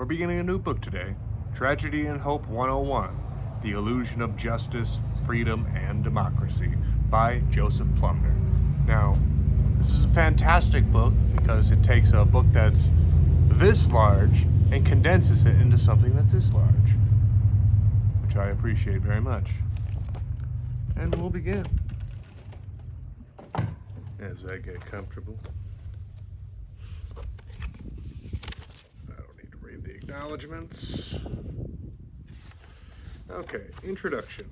We're beginning a new book today, Tragedy and Hope 101, The Illusion of Justice, Freedom, and Democracy by Joseph Plummer. Now, this is a fantastic book because it takes a book that's this large and condenses it into something that's this large, which I appreciate very much. And we'll begin. As I get comfortable. I don't need to read the acknowledgments. Okay, introduction.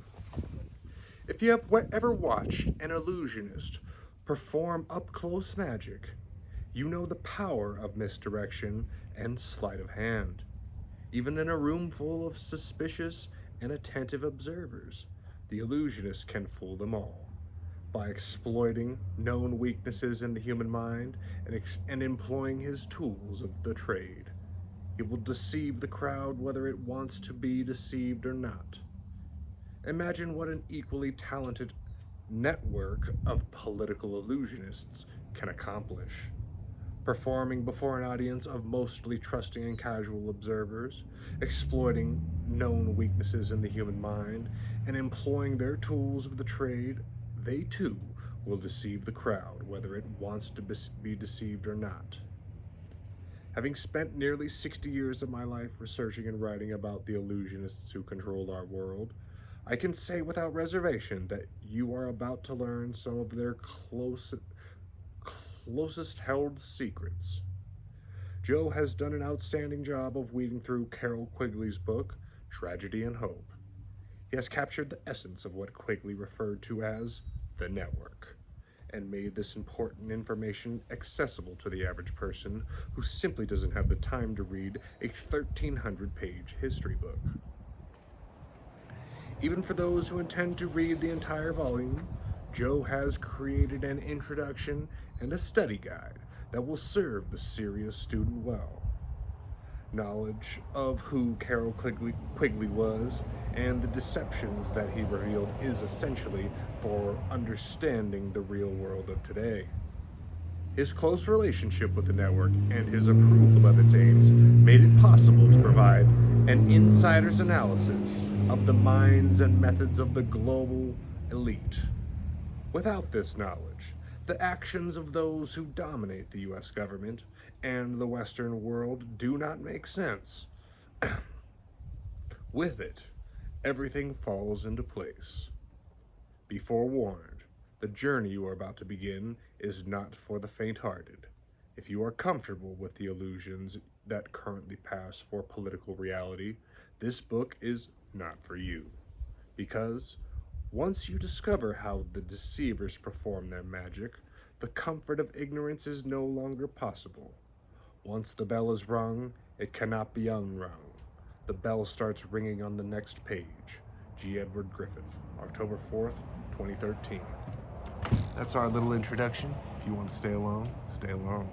If you have ever watched an illusionist perform up-close magic, you know the power of misdirection and sleight of hand. Even in a room full of suspicious and attentive observers, the illusionist can fool them all by exploiting known weaknesses in the human mind and employing his tools of the trade. He will deceive the crowd whether it wants to be deceived or not. Imagine what an equally talented network of political illusionists can accomplish. Performing before an audience of mostly trusting and casual observers, exploiting known weaknesses in the human mind, and employing their tools of the trade, they too will deceive the crowd whether it wants to be deceived or not. Having spent nearly 60 years of my life researching and writing about the illusionists who control our world, I can say without reservation that you are about to learn some of their closest held secrets. Joe has done an outstanding job of weeding through Carroll Quigley's book, Tragedy and Hope. He has captured the essence of what Quigley referred to as the network, and made this important information accessible to the average person who simply doesn't have the time to read a 1,300-page history book. Even for those who intend to read the entire volume, Joe has created an introduction and a study guide that will serve the serious student well. Knowledge of who Carroll Quigley was and the deceptions that he revealed is essentially for understanding the real world of today. His close relationship with the network and his approval of its aims made it possible to provide an insider's analysis of the minds and methods of the global elite. Without this knowledge, the actions of those who dominate the U.S. government and the Western world do not make sense. With it, everything falls into place. Be forewarned, the journey you are about to begin is not for the faint-hearted. If you are comfortable with the illusions that currently pass for political reality, this book is not for you. Because once you discover how the deceivers perform their magic, the comfort of ignorance is no longer possible. Once the bell is rung, it cannot be unrung. The bell starts ringing on the next page. G. Edward Griffith, October 4th, 2013. That's our little introduction. If you want to stay alone, stay alone.